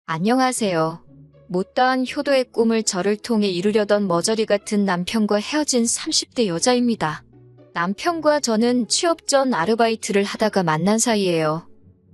안녕하세요. 못다한 효도의 꿈을 저를 통해 이루려던 머저리 같은 남편과 헤어진 30대 여자입니다. 남편과 저는 취업 전 아르바이트를 하다가 만난 사이예요.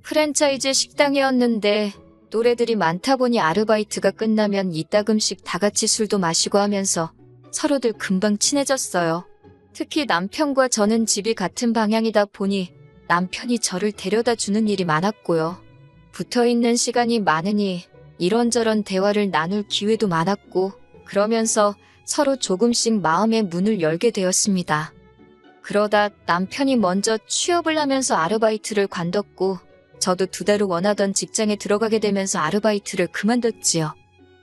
프랜차이즈 식당이었는데 또래들이 많다 보니 아르바이트가 끝나면 이따금씩 다 같이 술도 마시고 하면서 서로들 금방 친해졌어요. 특히 남편과 저는 집이 같은 방향이다 보니 남편이 저를 데려다 주는 일이 많았고요. 붙어있는 시간이 많으니 이런저런 대화를 나눌 기회도 많았고 그러면서 서로 조금씩 마음의 문을 열게 되었습니다. 그러다 남편이 먼저 취업을 하면서 아르바이트를 관뒀고 저도 2달 후 원하던 직장에 들어가게 되면서 아르바이트를 그만뒀지요.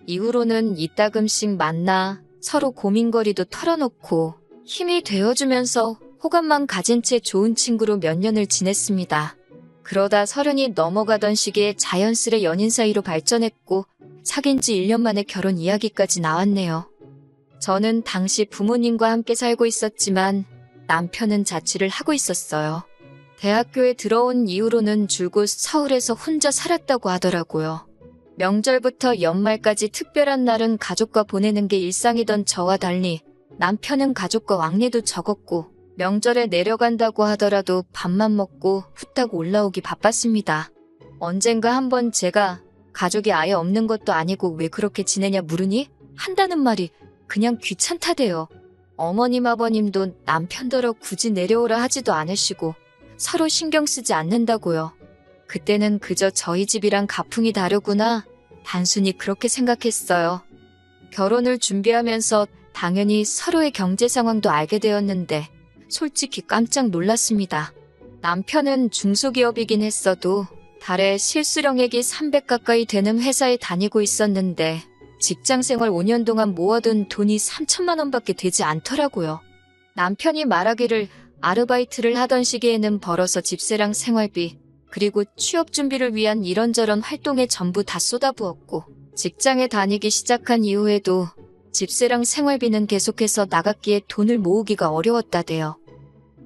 이후로는 이따금씩 만나 서로 고민거리도 털어놓고 힘이 되어주면서 호감만 가진 채 좋은 친구로 몇 년을 지냈습니다. 그러다 30이 넘어가던 시기에 자연스레 연인 사이로 발전했고 사귄 지 1년 만에 결혼 이야기까지 나왔네요. 저는 당시 부모님과 함께 살고 있었지만 남편은 자취를 하고 있었어요. 대학교에 들어온 이후로는 줄곧 서울에서 혼자 살았다고 하더라고요. 명절부터 연말까지 특별한 날은 가족과 보내는 게 일상이던 저와 달리 남편은 가족과 왕래도 적었고 명절에 내려간다고 하더라도 밥만 먹고 후딱 올라오기 바빴습니다. 언젠가 한번 제가 가족이 아예 없는 것도 아니고 왜 그렇게 지내냐 물으니 한다는 말이 그냥 귀찮다대요. 어머님 아버님도 남편더러 굳이 내려오라 하지도 않으시고 서로 신경 쓰지 않는다고요. 그때는 그저 저희 집이랑 가풍이 다르구나 단순히 그렇게 생각했어요. 결혼을 준비하면서 당연히 서로의 경제 상황도 알게 되었는데 솔직히 깜짝 놀랐습니다. 남편은 중소기업이긴 했어도 달에 실수령액이 300 가까이 되는 회사에 다니고 있었는데 직장생활 5년 동안 모아둔 돈이 3천만 원밖에 되지 않더라고요. 남편이 말하기를 아르바이트를 하던 시기에는 벌어서 집세랑 생활비 그리고 취업 준비를 위한 이런저런 활동에 전부 다 쏟아부었고 직장에 다니기 시작한 이후에도 집세랑 생활비는 계속해서 나갔기에 돈을 모으기가 어려웠다대요.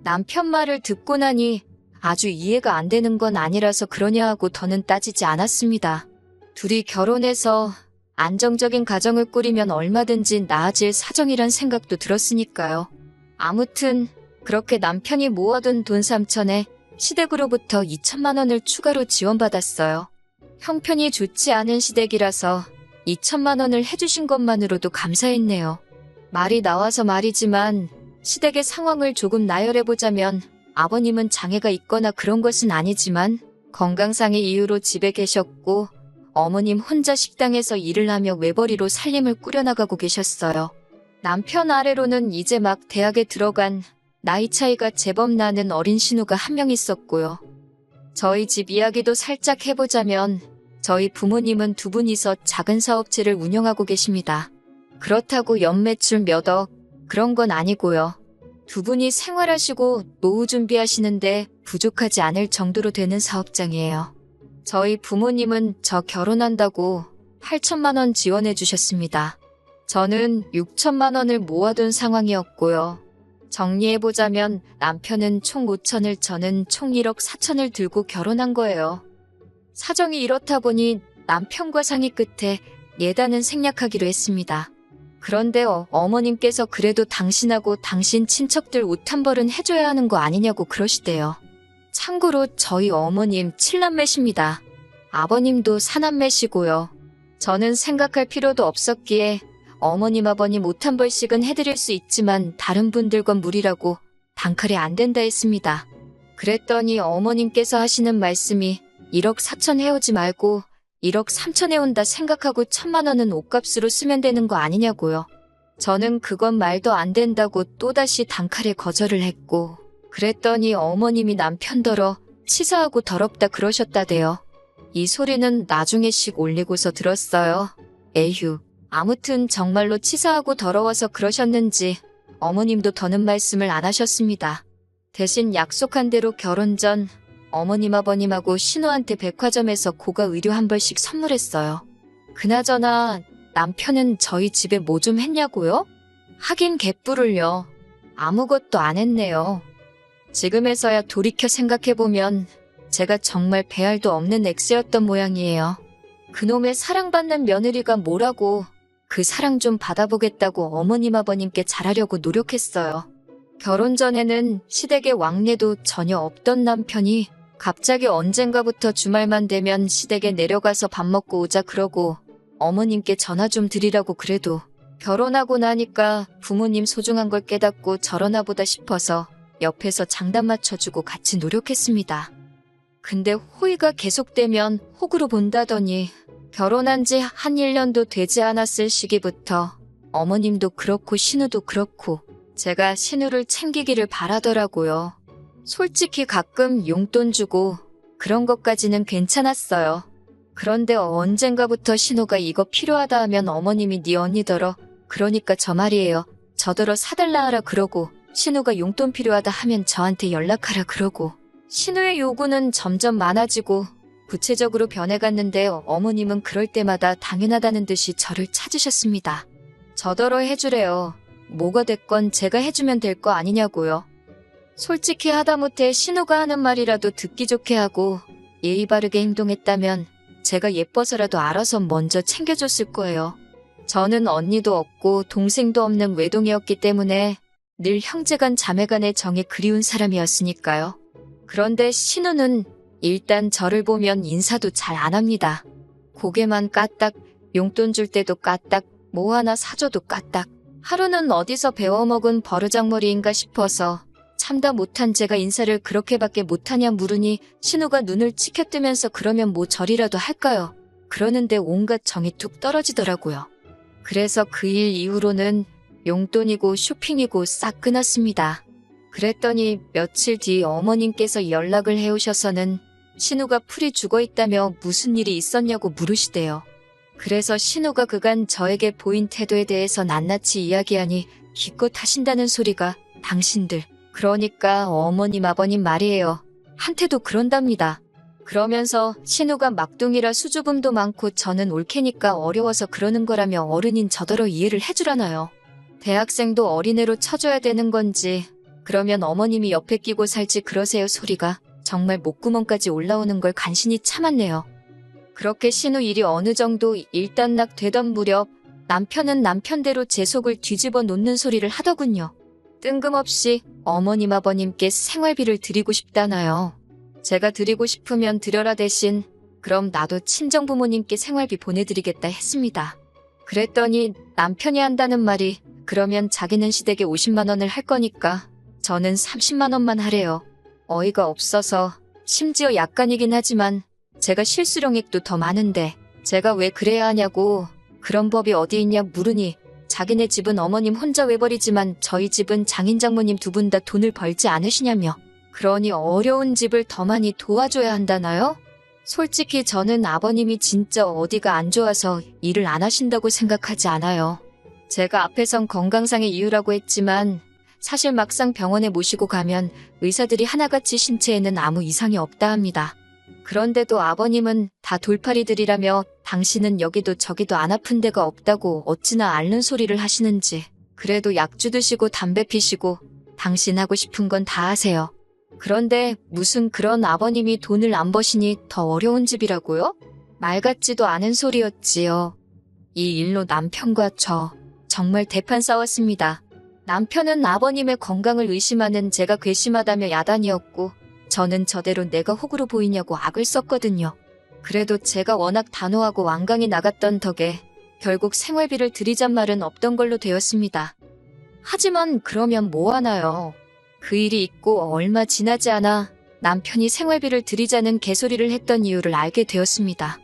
남편 말을 듣고 나니 아주 이해가 안 되는 건 아니라서 그러냐 하고 더는 따지지 않았습니다. 둘이 결혼해서 안정적인 가정을 꾸리면 얼마든지 나아질 사정이란 생각도 들었으니까요. 아무튼 그렇게 남편이 모아둔 돈 3천에 시댁으로부터 2천만 원을 추가로 지원받았어요. 형편이 좋지 않은 시댁이라서 2천만 원을 해주신 것만으로도 감사했네요. 말이 나와서 말이지만 시댁의 상황을 조금 나열해보자면 아버님은 장애가 있거나 그런 것은 아니지만 건강상의 이유로 집에 계셨고 어머님 혼자 식당에서 일을 하며 외벌이로 살림을 꾸려나가고 계셨어요. 남편 아래로는 이제 막 대학에 들어간 나이 차이가 제법 나는 어린 신우가 한 명 있었고요. 저희 집 이야기도 살짝 해보자면 저희 부모님은 2분이서 작은 사업체를 운영하고 계십니다. 그렇다고 연매출 몇 억 그런 건 아니고요. 2분이 생활하시고 노후 준비하시는데 부족하지 않을 정도로 되는 사업장이에요. 저희 부모님은 저 결혼한다고 8천만 원 지원해 주셨습니다. 저는 6천만 원을 모아둔 상황이었고요. 정리해보자면 남편은 총 5천을 저는 총 1억 4천을 들고 결혼한 거예요. 사정이 이렇다 보니 남편과 상의 끝에 예단은 생략하기로 했습니다. 그런데 어머님께서 그래도 당신하고 당신 친척들 옷 한 벌은 해줘야 하는 거 아니냐고 그러시대요. 참고로 저희 어머님 7남매십니다. 아버님도 4남매시고요. 저는 생각할 필요도 없었기에 어머님 아버님 옷 한 벌씩은 해드릴 수 있지만 다른 분들과 무리라고 단칼에 안 된다 했습니다. 그랬더니 어머님께서 하시는 말씀이 1억 4천 해오지 말고 1억 3천 해온다 생각하고 1천만 원은 옷값으로 쓰면 되는 거 아니냐고요. 저는 그건 말도 안 된다고 또다시 단칼에 거절을 했고 그랬더니 어머님이 남편더러 치사하고 더럽다 그러셨다대요. 이 소리는 나중에 씩 올리고서 들었어요. 에휴. 아무튼 정말로 치사하고 더러워서 그러셨는지 어머님도 더는 말씀을 안 하셨습니다. 대신 약속한 대로 결혼 전 어머님 아버님하고 신우한테 백화점에서 고가 의류 한 벌씩 선물했어요. 그나저나 남편은 저희 집에 뭐 좀 했냐고요? 하긴 개뿔을요. 아무것도 안 했네요. 지금에서야 돌이켜 생각해보면 제가 정말 배알도 없는 엑스였던 모양이에요. 그놈의 사랑받는 며느리가 뭐라고 그 사랑 좀 받아보겠다고 어머님 아버님께 잘하려고 노력했어요. 결혼 전에는 시댁에 왕래도 전혀 없던 남편이 갑자기 언젠가부터 주말만 되면 시댁에 내려가서 밥 먹고 오자 그러고 어머님께 전화 좀 드리라고 그래도 결혼하고 나니까 부모님 소중한 걸 깨닫고 저러나 보다 싶어서 옆에서 장단 맞춰주고 같이 노력했습니다. 근데 호의가 계속되면 호구로 본다더니 결혼한 지 한 1년도 되지 않았을 시기부터 어머님도 그렇고 신우도 그렇고 제가 신우를 챙기기를 바라더라고요. 솔직히 가끔 용돈 주고 그런 것까지는 괜찮았어요. 그런데 언젠가부터 신우가 이거 필요하다 하면 어머님이 네 언니더러 그러니까 저 말이에요. 저더러 사달라 하라 그러고 신우가 용돈 필요하다 하면 저한테 연락하라 그러고 신우의 요구는 점점 많아지고 구체적으로 변해갔는데 어머님은 그럴 때마다 당연하다는 듯이 저를 찾으셨습니다. 저더러 해주래요. 뭐가 됐건 제가 해주면 될 거 아니냐고요. 솔직히 하다못해 신우가 하는 말이라도 듣기 좋게 하고 예의 바르게 행동했다면 제가 예뻐서라도 알아서 먼저 챙겨줬을 거예요. 저는 언니도 없고 동생도 없는 외동이었기 때문에 늘 형제간 자매간의 정이 그리운 사람이었으니까요. 그런데 신우는 일단 저를 보면 인사도 잘 안 합니다. 고개만 까딱, 용돈 줄 때도 까딱, 뭐 하나 사줘도 까딱. 하루는 어디서 배워먹은 버르장머리인가 싶어서 참다 못한 제가 인사를 그렇게밖에 못하냐 물으니 신우가 눈을 치켜뜨면서 그러면 뭐 절이라도 할까요? 그러는데 온갖 정이 뚝 떨어지더라고요. 그래서 그 일 이후로는 용돈이고 쇼핑이고 싹 끊었습니다. 그랬더니 며칠 뒤 어머님께서 연락을 해오셔서는 신우가 풀이 죽어있다며 무슨 일이 있었냐고 물으시대요. 그래서 신우가 그간 저에게 보인 태도에 대해서 낱낱이 이야기하니 기껏 하신다는 소리가 당신들, 그러니까 어머님 아버님 말이에요. 한테도 그런답니다. 그러면서 신우가 막둥이라 수줍음도 많고 저는 올케니까 어려워서 그러는 거라며 어른인 저더러 이해를 해주라나요. 대학생도 어린애로 쳐줘야 되는 건지 그러면 어머님이 옆에 끼고 살지 그러세요 소리가 정말 목구멍까지 올라오는 걸 간신히 참았네요. 그렇게 신우 일이 어느 정도 일단락 되던 무렵 남편은 남편대로 제 속을 뒤집어 놓는 소리를 하더군요. 뜬금없이 어머님 아버님께 생활비를 드리고 싶다나요. 제가 드리고 싶으면 드려라 대신 그럼 나도 친정부모님께 생활비 보내드리겠다 했습니다. 그랬더니 남편이 한다는 말이 그러면 자기는 시댁에 50만 원을 할 거니까 저는 30만 원만 하래요. 어이가 없어서 심지어 약간이긴 하지만 제가 실수령액도 더 많은데 제가 왜 그래야 하냐고 그런 법이 어디 있냐 물으니 자기네 집은 어머님 혼자 외벌이지만 저희 집은 장인 장모님 두 분 다 돈을 벌지 않으시냐며 그러니 어려운 집을 더 많이 도와줘야 한다나요? 솔직히 저는 아버님이 진짜 어디가 안 좋아서 일을 안 하신다고 생각하지 않아요. 제가 앞에선 건강상의 이유라고 했지만 사실 막상 병원에 모시고 가면 의사들이 하나같이 신체에는 아무 이상이 없다 합니다. 그런데도 아버님은 다 돌팔이들이라며 당신은 여기도 저기도 안 아픈 데가 없다고 어찌나 앓는 소리를 하시는지 그래도 약주 드시고 담배 피시고 당신 하고 싶은 건 다 하세요. 그런데 무슨 그런 아버님이 돈을 안 버시니 더 어려운 집이라고요? 말 같지도 않은 소리였지요. 이 일로 남편과 저 정말 대판 싸웠습니다. 남편은 아버님의 건강을 의심하는 제가 괘씸하다며 야단이었고 저는 저대로 내가 호구로 보이냐고 악을 썼거든요. 그래도 제가 워낙 단호하고 완강히 나갔던 덕에 결국 생활비를 드리잔 말은 없던 걸로 되었습니다. 하지만 그러면 뭐 하나요? 그 일이 있고 얼마 지나지 않아 남편이 생활비를 드리자는 개소리를 했던 이유를 알게 되었습니다.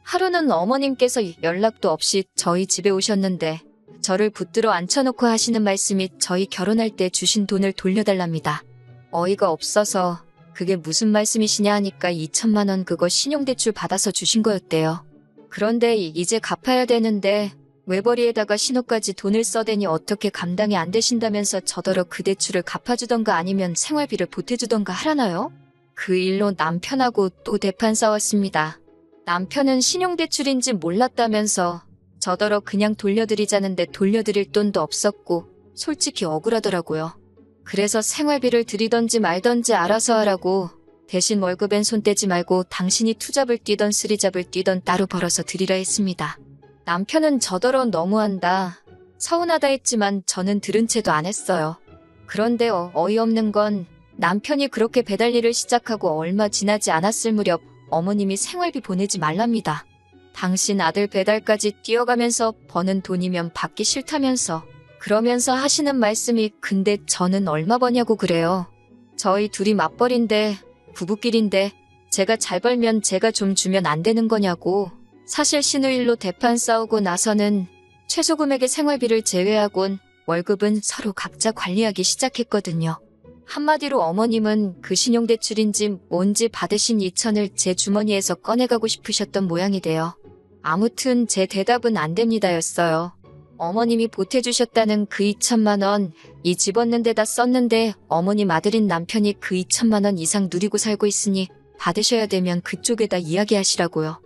하루는 어머님께서 연락도 없이 저희 집에 오셨는데 저를 붙들어 앉혀놓고 하시는 말씀이 저희 결혼할 때 주신 돈을 돌려달랍니다. 어이가 없어서 그게 무슨 말씀이시냐 하니까 2천만 원 그거 신용대출 받아서 주신 거였대요. 그런데 이제 갚아야 되는데 외벌이에다가 신호까지 돈을 써대니 어떻게 감당이 안 되신다면서 저더러 그 대출을 갚아주던가 아니면 생활비를 보태주던가 하라나요? 그 일로 남편하고 또 대판 싸웠습니다. 남편은 신용대출인지 몰랐다면서 저더러 그냥 돌려드리자는데 돌려드릴 돈도 없었고 솔직히 억울하더라고요. 그래서 생활비를 드리던지 말던지 알아서 하라고 대신 월급엔 손 떼지 말고 당신이 투잡을 뛰던 쓰리잡을 뛰던 따로 벌어서 드리라 했습니다. 남편은 저더러 너무한다. 서운하다 했지만 저는 들은 채도 안 했어요. 그런데 어이없는 건 남편이 그렇게 배달 일을 시작하고 얼마 지나지 않았을 무렵 어머님이 생활비 보내지 말랍니다. 당신 아들 배달까지 뛰어가면서 버는 돈이면 받기 싫다면서 그러면서 하시는 말씀이 근데 저는 얼마 버냐고 그래요. 저희 둘이 맞벌인데 부부끼린데 제가 잘 벌면 제가 좀 주면 안 되는 거냐고. 사실 신우일로 대판 싸우고 나서는 최소 금액의 생활비를 제외하곤 월급은 서로 각자 관리하기 시작했거든요. 한마디로 어머님은 그 신용대출인지 뭔지 받으신 2천을 제 주머니에서 꺼내가고 싶으셨던 모양이 돼요. 아무튼 제 대답은 안 됩니다였어요. 어머님이 보태주셨다는 그 2천만 원, 이 집 얻는 데다 썼는데 어머님 아들인 남편이 그 2천만 원 이상 누리고 살고 있으니 받으셔야 되면 그쪽에다 이야기하시라고요.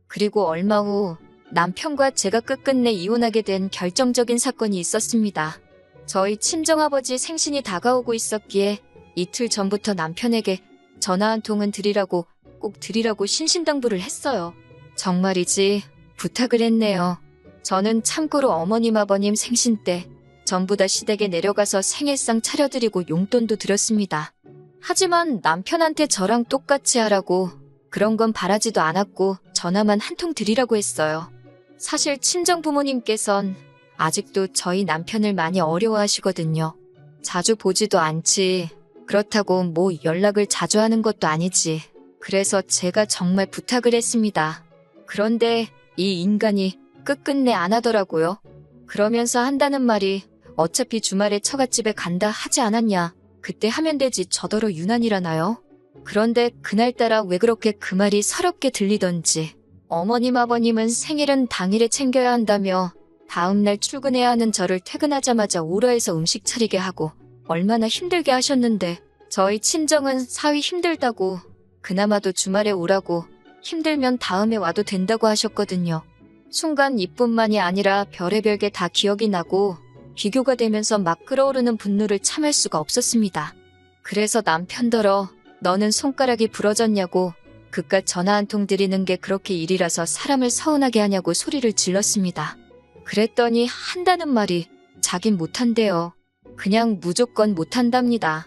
그리고 얼마 후 남편과 제가 끝끝내 이혼하게 된 결정적인 사건이 있었습니다. 저희 친정아버지 생신이 다가오고 있었기에 이틀 전부터 남편에게 전화 한 통은 드리라고 꼭 드리라고 신신당부를 했어요. 정말이지 부탁을 했네요. 저는 참고로 어머님 아버님 생신 때 전부 다 시댁에 내려가서 생일상 차려드리고 용돈도 드렸습니다. 하지만 남편한테 저랑 똑같이 하라고 그런 건 바라지도 않았고 전화만 한 통 드리라고 했어요. 사실 친정 부모님께선 아직도 저희 남편을 많이 어려워하시거든요. 자주 보지도 않지. 그렇다고 뭐 연락을 자주 하는 것도 아니지. 그래서 제가 정말 부탁을 했습니다. 그런데 이 인간이 끝끝내 안 하더라고요. 그러면서 한다는 말이 어차피 주말에 처갓집에 간다 하지 않았냐. 그때 하면 되지 저더러 유난이라나요? 그런데 그날따라 왜 그렇게 그 말이 서럽게 들리던지 어머님 아버님은 생일은 당일에 챙겨야 한다며 다음날 출근해야 하는 저를 퇴근하자마자 오라해서 음식 차리게 하고 얼마나 힘들게 하셨는데 저희 친정은 사위 힘들다고 그나마도 주말에 오라고 힘들면 다음에 와도 된다고 하셨거든요. 순간 이뿐만이 아니라 별의별 게 다 기억이 나고 비교가 되면서 막 끓어오르는 분노를 참을 수가 없었습니다. 그래서 남편더러 너는 손가락이 부러졌냐고 그깟 전화 한 통 드리는 게 그렇게 일이라서 사람을 서운하게 하냐고 소리를 질렀습니다. 그랬더니 한다는 말이 자긴 못한대요. 그냥 무조건 못한답니다.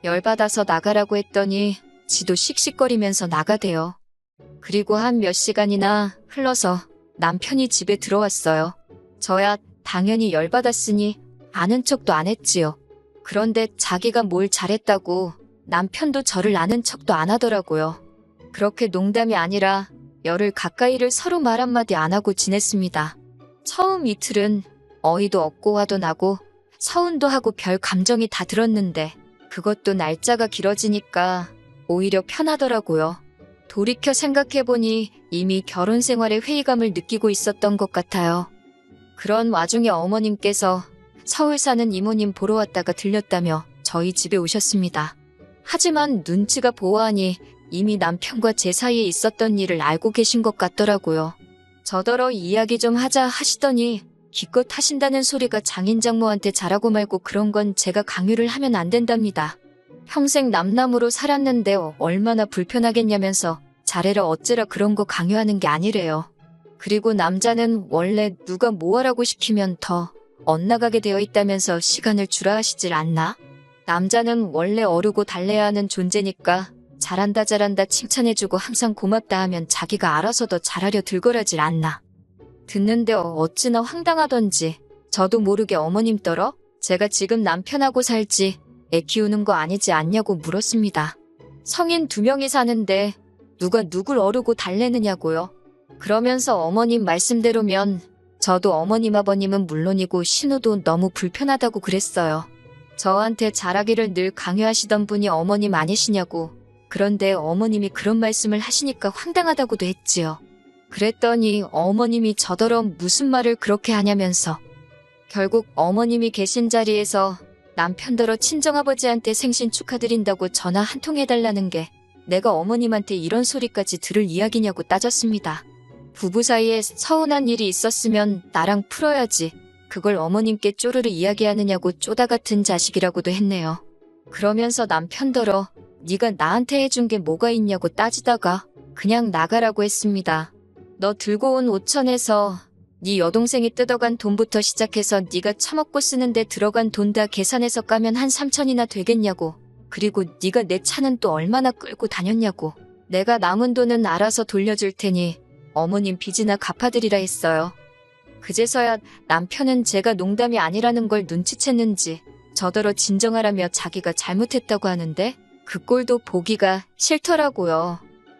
열받아서 나가라고 했더니 지도 씩씩거리면서 나가대요. 그리고 한 몇 시간이나 흘러서 남편이 집에 들어왔어요. 저야 당연히 열받았으니 아는 척도 안 했지요. 그런데 자기가 뭘 잘했다고 남편도 저를 아는 척도 안 하더라고요. 그렇게 농담이 아니라 열흘 가까이를 서로 말 한마디 안 하고 지냈습니다. 처음 이틀은 어이도 없고 화도 나고 서운도 하고 별 감정이 다 들었는데 그것도 날짜가 길어지니까 오히려 편하더라고요. 돌이켜 생각해보니 이미 결혼 생활에 회의감을 느끼고 있었던 것 같아요. 그런 와중에 어머님께서 서울 사는 이모님 보러 왔다가 들렸다며 저희 집에 오셨습니다. 하지만 눈치가 보아하니 이미 남편과 제 사이에 있었던 일을 알고 계신 것 같더라고요. 저더러 이야기 좀 하자 하시더니 기껏 하신다는 소리가 장인장모한테 잘하고 말고 그런 건 제가 강요를 하면 안 된답니다. 평생 남남으로 살았는데 얼마나 불편하겠냐면서 잘해라 어째라 그런 거 강요하는 게 아니래요. 그리고 남자는 원래 누가 뭐 하라고 시키면 더 엇나가게 되어 있다면서 시간을 주라 하시질 않나? 남자는 원래 어르고 달래야 하는 존재니까 잘한다 잘한다 칭찬해주고 항상 고맙다 하면 자기가 알아서 더 잘하려 들거라질 않나. 듣는데 어찌나 황당하던지 저도 모르게 어머님더러 제가 지금 남편하고 살지 애 키우는 거 아니지 않냐고 물었습니다. 성인 2명이 사는데 누가 누굴 어르고 달래느냐고요. 그러면서 어머님 말씀대로면 저도 어머님 아버님은 물론이고 신우도 너무 불편하다고 그랬어요. 저한테 잘하기를 늘 강요하시던 분이 어머님 아니시냐고. 그런데 어머님이 그런 말씀을 하시니까 황당하다고도 했지요. 그랬더니 어머님이 저더러 무슨 말을 그렇게 하냐면서 결국 어머님이 계신 자리에서 남편더러 친정아버지한테 생신 축하드린다고 전화 한 통 해달라는 게 내가 어머님한테 이런 소리까지 들을 이야기냐고 따졌습니다. 부부 사이에 서운한 일이 있었으면 나랑 풀어야지. 그걸 어머님께 쪼르르 이야기하느냐고 쪼다 같은 자식이라고도 했네요. 그러면서 남편더러 네가 나한테 해준 게 뭐가 있냐고 따지다가 그냥 나가라고 했습니다. 너 들고 온 5천에서 네 여동생이 뜯어간 돈부터 시작해서 네가 처먹고 쓰는데 들어간 돈 다 계산해서 까면 한 3천이나 되겠냐고. 그리고 네가 내 차는 또 얼마나 끌고 다녔냐고. 내가 남은 돈은 알아서 돌려줄 테니 어머님 빚이나 갚아드리라 했어요. 그제서야 남편은 제가 농담이 아니라는 걸 눈치챘는지 저더러 진정하라며 자기가 잘못했다고 하는데 그 꼴도 보기가 싫더라고요.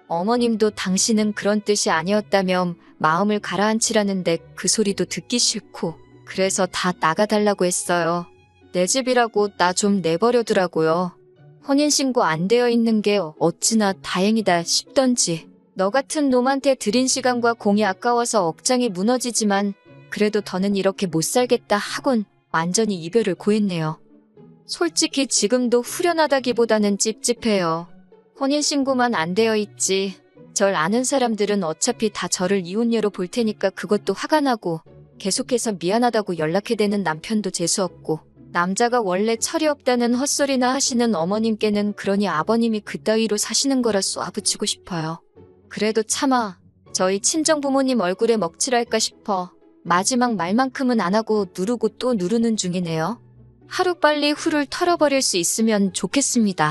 어머님도 당신은 그런 뜻이 아니었다며 마음을 가라앉히라는데 그 소리도 듣기 싫고 그래서 다 나가달라고 했어요. 내 집이라고 나 좀 내버려두라고요. 혼인신고 안 되어 있는 게 어찌나 다행이다 싶던지. 너 같은 놈한테 들인 시간과 공이 아까워서 억장이 무너지지만 그래도 더는 이렇게 못 살겠다 하곤 완전히 이별을 고했네요. 솔직히 지금도 후련하다기보다는 찝찝해요. 혼인신고만 안 되어 있지. 절 아는 사람들은 어차피 다 저를 이혼녀로 볼 테니까 그것도 화가 나고 계속해서 미안하다고 연락해대는 남편도 재수없고 남자가 원래 철이 없다는 헛소리나 하시는 어머님께는 그러니 아버님이 그따위로 사시는 거라 쏘아붙이고 싶어요. 그래도 차마 저희 친정부모님 얼굴에 먹칠할까 싶어 마지막 말만큼은 안 하고 누르고 또 누르는 중이네요. 하루빨리 후를 털어버릴 수 있으면 좋겠습니다.